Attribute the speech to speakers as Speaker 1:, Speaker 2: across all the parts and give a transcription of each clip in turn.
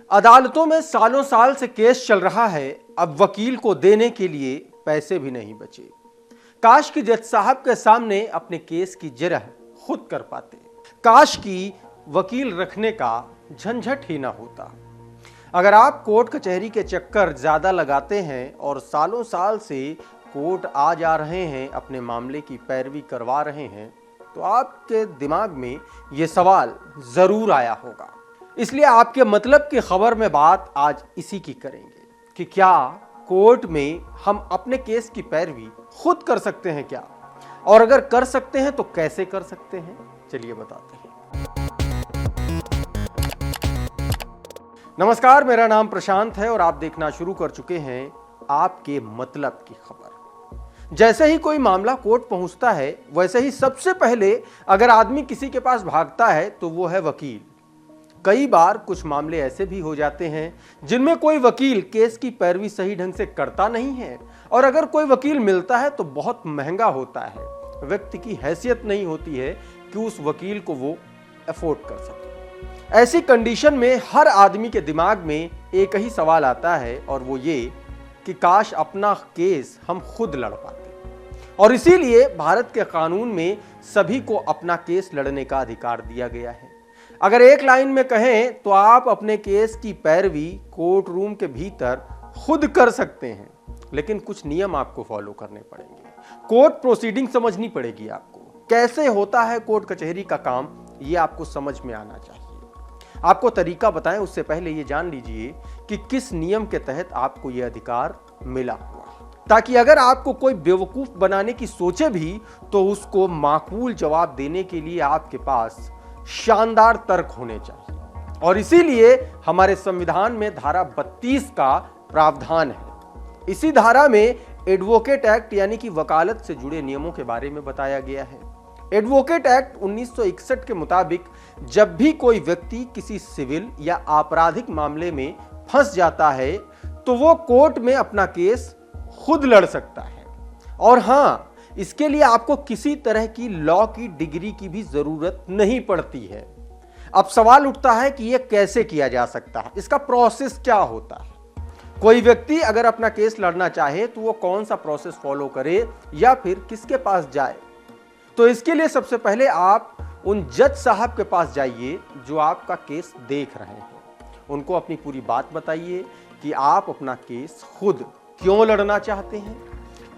Speaker 1: अदालतों में सालों साल से केस चल रहा है, अब वकील को देने के लिए पैसे भी नहीं बचे। काश कि जज साहब के सामने अपने केस की जरह खुद कर पाते। काश कि वकील रखने का झंझट ही ना होता। अगर आप कोर्ट कचहरी के चक्कर ज्यादा लगाते हैं और सालों साल से कोर्ट आ जा रहे हैं, अपने मामले की पैरवी करवा रहे हैं, तो आपके दिमाग में यह सवाल जरूर आया होगा। इसलिए आपके मतलब की खबर में बात आज इसी की करेंगे कि क्या कोर्ट में हम अपने केस की पैरवी खुद कर सकते हैं क्या, और अगर कर सकते हैं तो कैसे कर सकते हैं, चलिए बताते हैं। नमस्कार, मेरा नाम प्रशांत है और आप देखना शुरू कर चुके हैं आपके मतलब की खबर। जैसे ही कोई मामला कोर्ट पहुंचता है, वैसे ही सबसे पहले अगर आदमी किसी के पास भागता है तो वो है वकील। कई बार कुछ मामले ऐसे भी हो जाते हैं जिनमें कोई वकील केस की पैरवी सही ढंग से करता नहीं है, और अगर कोई वकील मिलता है तो बहुत महंगा होता है। व्यक्ति की हैसियत नहीं होती है कि उस वकील को वो अफोर्ड कर सके। ऐसी कंडीशन में हर आदमी के दिमाग में एक ही सवाल आता है, और वो ये कि काश अपना केस हम खुद लड़ पाते। और इसीलिए भारत के कानून में सभी को अपना केस लड़ने का अधिकार दिया गया है। अगर एक लाइन में कहें तो आप अपने केस की पैरवी कोर्ट रूम के भीतर खुद कर सकते हैं, लेकिन कुछ नियम आपको फॉलो करने पड़ेंगे। कोर्ट प्रोसीडिंग समझनी पड़ेगी आपको। कैसे होता है कोर्ट कचहरी का काम, ये आपको समझ में आना चाहिए। आपको तरीका बताएं उससे पहले ये जान लीजिए कि किस नियम के तहत आपको यह अधिकार मिला हुआ है, ताकि अगर आपको कोई बेवकूफ बनाने की सोचे भी तो उसको माकूल जवाब देने के लिए आपके पास शानदार तर्क होने चाहिए। और इसीलिए हमारे संविधान में धारा 32 का प्रावधान है। इसी धारा में एडवोकेट एक्ट यानी कि वकालत से जुड़े नियमों के बारे में बताया गया है। एडवोकेट एक्ट 1961 के मुताबिक जब भी कोई व्यक्ति किसी सिविल या आपराधिक मामले में फंस जाता है तो वो कोर्ट में अपना केस खुद लड़ सकता है। और हां, इसके लिए आपको किसी तरह की लॉ की डिग्री की भी जरूरत नहीं पड़ती है। अब सवाल उठता है कि यह कैसे किया जा सकता है, इसका प्रोसेस क्या होता है। कोई व्यक्ति अगर अपना केस लड़ना चाहे तो वो कौन सा प्रोसेस फॉलो करे या फिर किसके पास जाए। तो इसके लिए सबसे पहले आप उन जज साहब के पास जाइए जो आपका केस देख रहे हैं। उनको अपनी पूरी बात बताइए कि आप अपना केस खुद क्यों लड़ना चाहते हैं।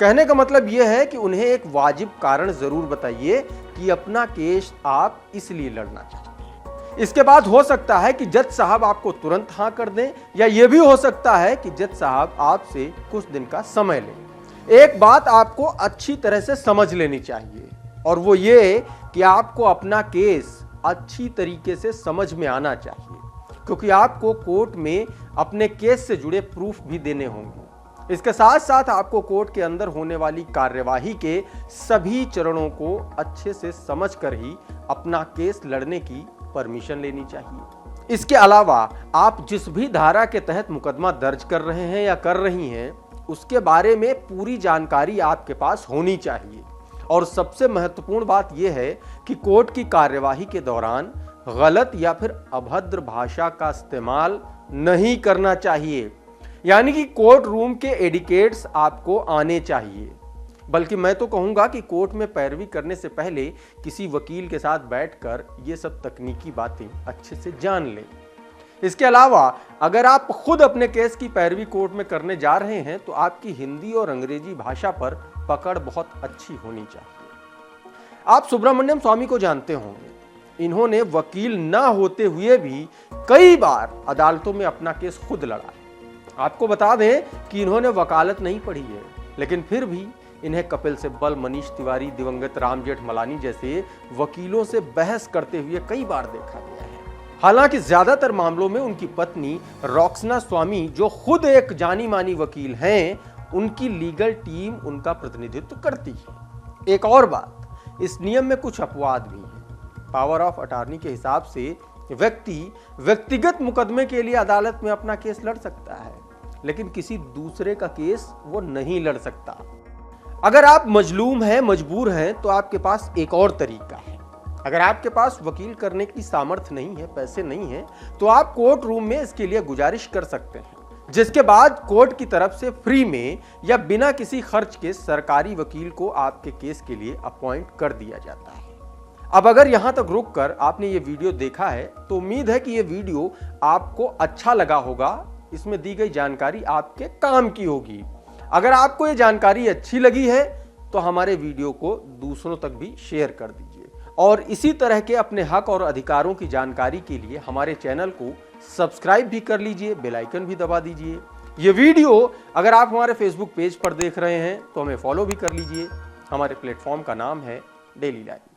Speaker 1: कहने का मतलब यह है कि उन्हें एक वाजिब कारण जरूर बताइए कि अपना केस आप इसलिए लड़ना चाहते हैं। इसके बाद हो सकता है कि जज साहब आपको तुरंत हाँ कर दें, या यह भी हो सकता है कि जज साहब आपसे कुछ दिन का समय लें। एक बात आपको अच्छी तरह से समझ लेनी चाहिए, और वो ये कि आपको अपना केस अच्छी तरीके से समझ में आना चाहिए, क्योंकि आपको कोर्ट में अपने केस से जुड़े प्रूफ भी देने होंगे। इसके साथ साथ आपको कोर्ट के अंदर होने वाली कार्यवाही के सभी चरणों को अच्छे से समझकर ही अपना केस लड़ने की परमिशन लेनी चाहिए। इसके अलावा आप जिस भी धारा के तहत मुकदमा दर्ज कर रहे हैं या कर रही हैं, उसके बारे में पूरी जानकारी आपके पास होनी चाहिए। और सबसे महत्वपूर्ण बात यह है कि कोर्ट की कार्यवाही के दौरान गलत या फिर अभद्र भाषा का इस्तेमाल नहीं करना चाहिए। यानी कि कोर्ट रूम के एडिकेट्स आपको आने चाहिए। बल्कि मैं तो कहूंगा कि कोर्ट में पैरवी करने से पहले किसी वकील के साथ बैठकर ये सब तकनीकी बातें अच्छे से जान लें। इसके अलावा अगर आप खुद अपने केस की पैरवी कोर्ट में करने जा रहे हैं तो आपकी हिंदी और अंग्रेजी भाषा पर पकड़ बहुत अच्छी होनी चाहिए। आप सुब्रमण्यम स्वामी को जानते होंगे। इन्होंने वकील न होते हुए भी कई बार अदालतों में अपना केस खुद लड़ा है। आपको बता दें कि इन्होंने वकालत नहीं पढ़ी है, लेकिन फिर भी इन्हें कपिल सिब्बल, मनीष तिवारी, दिवंगत राम जेठमलानी जैसे वकीलों से बहस करते हुए कई बार देखा गया है। हालांकि ज्यादातर मामलों में उनकी पत्नी रॉक्सना स्वामी, जो खुद एक जानी मानी वकील हैं, उनकी लीगल टीम उनका प्रतिनिधित्व करती है। एक और बात, इस नियम में कुछ अपवाद भी हैं। पावर ऑफ अटॉर्नी के हिसाब से व्यक्ति व्यक्तिगत मुकदमे के लिए अदालत में अपना केस लड़ सकता है, लेकिन किसी दूसरे का केस वो नहीं लड़ सकता। अगर आप मजलूम हैं, मजबूर हैं, तो आपके पास एक और तरीका है। अगर आपके पास वकील करने की सामर्थ्य नहीं है, पैसे नहीं है, तो आप कोर्ट रूम में इसके लिए गुजारिश कर सकते हैं, जिसके बाद कोर्ट की तरफ से फ्री में या बिना किसी खर्च के सरकारी वकील को आपके केस के लिए अपॉइंट कर दिया जाता है। अब अगर यहां तक रुककर आपने ये वीडियो देखा है तो उम्मीद है कि ये वीडियो आपको अच्छा लगा होगा, इसमें दी गई जानकारी आपके काम की होगी। अगर आपको ये जानकारी अच्छी लगी है तो हमारे वीडियो को दूसरों तक भी शेयर कर दीजिए और इसी तरह के अपने हक और अधिकारों की जानकारी के लिए हमारे चैनल को सब्सक्राइब भी कर लीजिए, बेल आइकन भी दबा दीजिए। ये वीडियो अगर आप हमारे फेसबुक पेज पर देख रहे हैं तो हमें फॉलो भी कर लीजिए। हमारे प्लेटफॉर्म का नाम है डेली लाइफ।